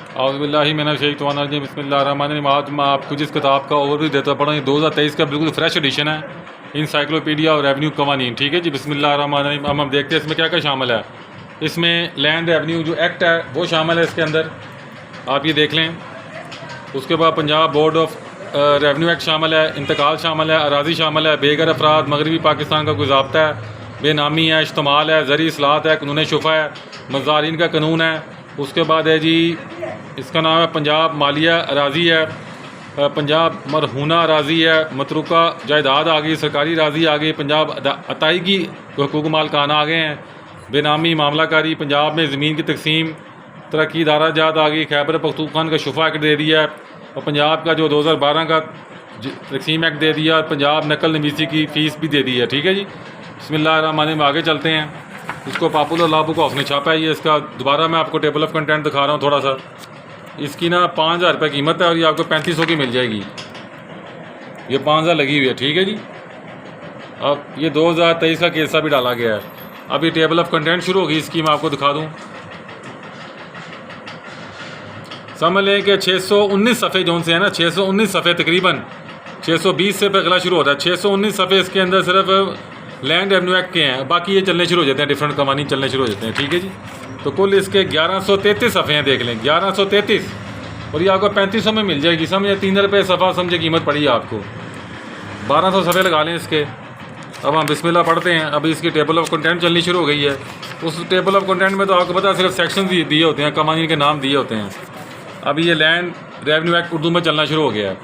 औज़ुबिल्लाहि मिनश्शैतानिर्रजीम बिस्मिल्लाहिर्रहमानिर्रहीम। आज मैं आपको जिस किताब का ओवरव्यू देता पड़ा ये 2023 का बिल्कुल फ्रेश एडिशन है, इंसाइक्लोपीडिया और रेवेन्यू कवानीन। ठीक है जी, बिस्मिल्लाहिर्रहमानिर्रहीम। अब हम देखते हैं इसमें क्या क्या शामिल है। इसमें लैंड रेवेन्यू जो एक्ट है वो शामिल है इसके अंदर, आप ये देख लें। उसके बाद Punjab board of revenue act शामिल है, इंतकाल शामिल है, अराजी शामिल है, बेघर अफराद, मगरबी पाकिस्तान का कोई ज़ाब्ता है, बेनामी है, इज्तमाल है, ज़री इस्लाहत है, कानून शुफ़ा है, मज़ारीन का कानून है। उसके बाद है जी, इसका नाम है पंजाब मालिया अराजी है, पंजाब मरहूना अराजी है, मतरूका जायदाद आ गई, सरकारी अराजी आ गई, पंजाब अताई की हुकूक मालकाना आ गए हैं, बेनामी मामलाकारी, पंजाब में ज़मीन की तकसीम, तरक्की इदारा जात आ गई, खैबर पख्तूनख्वा का शुफ़ा एक्ट दे दिया है, और पंजाब का जो 2012 का तकसीम एक्ट दे दिया, पंजाब नकल नवीसी की फ़ीस भी दे दी है। ठीक है जी, बिस्मिल्लाहिर्रहमानिर्रहीम। आगे चलते हैं। इसको पॉपुलर लॉ बुक ऑफ ने छापा है। ये इसका दोबारा मैं आपको टेबल ऑफ कंटेंट दिखा रहा हूँ थोड़ा सा। इसकी ना 5000 रुपये कीमत है और ये आपको 3500 की मिल जाएगी। ये 5000 लगी हुई है। ठीक है जी। अब ये 2023 का केसा भी डाला गया है। अब ये टेबल ऑफ कंटेंट शुरू होगी इसकी, मैं आपको दिखा दूँ। समझ लें कि 619 सफ़े जोन से है ना, 619 सफ़े तकरीबन 620 से पे अगला शुरू होता है। 619 सफ़े इसके अंदर सिर्फ लैंड रेवेन्यू एक्ट के हैं, बाकी ये चलने शुरू हो जाते हैं, डिफरेंट कवानीन चलने शुरू हो जाते हैं। ठीक है जी। तो कुल इसके 1133 सफ़े हैं, देख लें 1133, और ये आपको 3500 में मिल जाएगी। समझे, 3 रुपये सफ़ा समझे कीमत पड़ी है आपको। 1200 सफ़े लगा लें इसके। अब हम बिस्मिल्लाह पढ़ते हैं। अभी इसकी टेबल ऑफ कंटेंट चलनी शुरू हो गई है। उस टेबल ऑफ कंटेंट में तो आपको पता है सिर्फ सेक्शन दिए होते हैं, कवानीन के नाम दिए होते हैं। अभी ये लैंड रेवेन्यू एक्ट उर्दू में चलना शुरू हो गया है।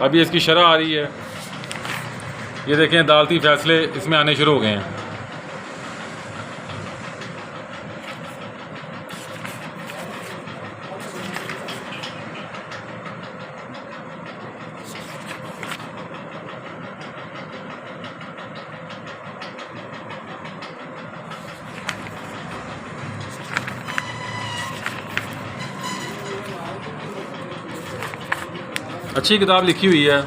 अभी इसकी शरह आ रही है। ये देखें, अदालती फ़ैसले इसमें आने शुरू हो गए हैं। अच्छी किताब लिखी हुई है।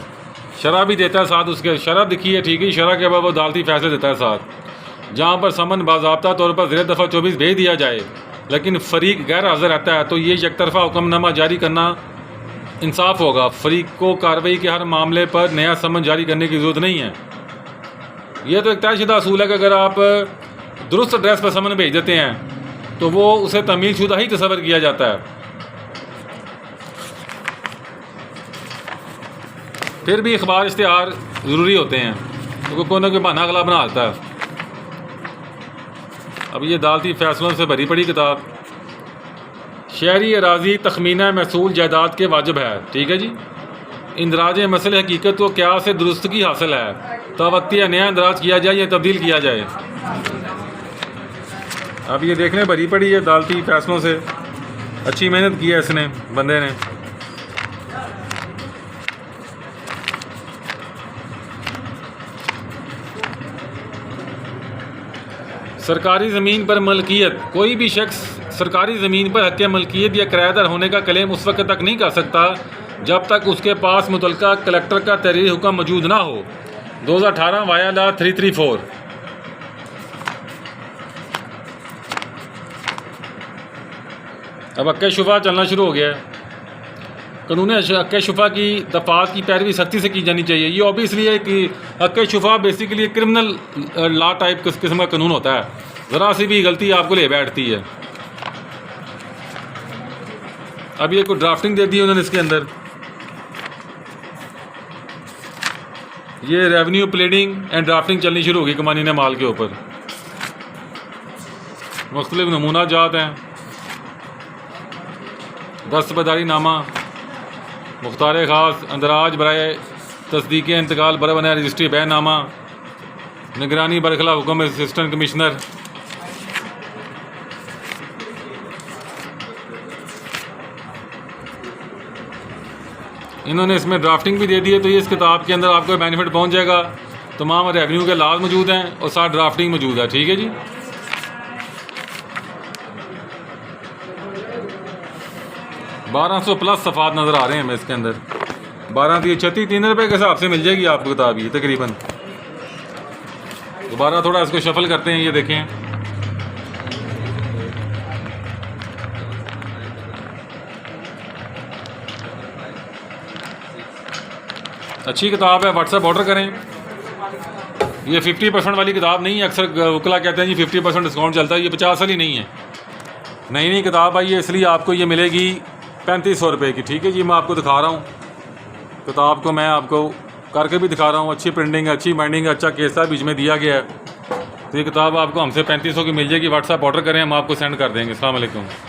शरह भी देता है साथ, उसके शरह दिखी है। ठीक है, शरह के बाद वो अदालती फ़ैसले देता है साथ। जहाँ पर समन बाज़ाब्ता तौर पर ज़ेर दफ़ा 24 भेज दिया जाए लेकिन फ़रीक गैर हाज़िर रहता है तो ये यकतरफ़ा हुक्मनामा जारी करना इंसाफ होगा। फ़रीक को कार्रवाई के हर मामले पर नया समन जारी करने की ज़रूरत नहीं है। यह तो एक तयशुदा असूल है कि अगर आप दुरुस्त एड्रेस पर समन भेज देते हैं तो वो उसे तमील शुदा ही तस्वर किया जाता है। फिर भी अखबार इश्तिहार ज़रूरी होते हैं क्योंकि कोई ना कोई बहाना अगला बना देता है। अब ये अदालती फ़ैसलों से भरी पड़ी किताब। शहरी अराजी तखमीना महसूल जायदाद के वाजिब है। ठीक है जी। इंदराज मसले हकीकत को क्या से दुरुस्तगी हासिल है, तवक्की नया इंदराज किया जाए या तब्दील किया जाए। अब ये देखने भरी पड़ी है अदालती फ़ैसलों से। अच्छी मेहनत की है इसने, बंदे ने। सरकारी ज़मीन पर मलकियत। कोई भी शख्स सरकारी ज़मीन पर हक़ मलकियत या किराएदार होने का क्लेम उस वक्त तक नहीं कर सकता जब तक उसके पास मुतल्लिका कलेक्टर का तहरीरी हुक्म मौजूद ना हो। 2018 वाया ला 334। अब हक़ शुफ़ा चलना शुरू हो गया है। कानून हक़ शुफ़ा की दफ़ात की पैरवी सख्ती से की जानी चाहिए। ये ऑब्वियसली है कि हक़ शुफ़ा बेसिकली क्रिमिनल लॉ टाइप किस्म का कानून होता है। ज़रा सी भी गलती आपको ले बैठती है। अब ये कोई ड्राफ्टिंग दे दी उन्होंने इसके अंदर। ये रेवेन्यू प्लेडिंग एंड ड्राफ्टिंग चलनी शुरू होगी कमानीन माल के ऊपर। मुख्तलिफ नमूना जात हैं। दस्तबरदारी नामा, मुख्तार ख़ास, अंदराज बराए तस्दीक इंतकाल बर बना रजिस्ट्री बैनामा, निगरानी बरखला हुक्म असिस्टेंट कमिश्नर। इन्होंने इसमें ड्राफ्टिंग भी दे दी है। तो ये इस किताब के अंदर आपको बेनिफिट पहुंच जाएगा। तमाम रेवेन्यू के लाज मौजूद हैं और साथ ड्राफ्टिंग मौजूद है। ठीक है जी। 1200 प्लस सफ़ात नज़र आ रहे हैं हमें इसके अंदर। 3 रुपये के हिसाब से मिल जाएगी आपको किताब ये तकरीबन। दोबारा थोड़ा इसको शफल करते हैं। ये देखें, अच्छी किताब है, व्हाट्सएप ऑर्डर करें। ये 50% वाली किताब नहीं है, अक्सर वकला कहते हैं जी 50% डिस्काउंट चलता है, ये 50 वाली नहीं है, नई नई किताब आई है, इसलिए आपको ये मिलेगी 3500 रुपये की। ठीक है जी, मैं आपको दिखा रहा हूँ किताब को, मैं आपको करके भी दिखा रहा हूँ। अच्छी प्रिंटिंग है, अच्छी बाइंडिंग है, अच्छा केस है, बीच में दिया गया है। तो ये किताब आपको हमसे 3500 की मिल जाएगी। व्हाट्सएप ऑर्डर करें, हम आपको सेंड कर देंगे। अस्सलाम वालेकुम।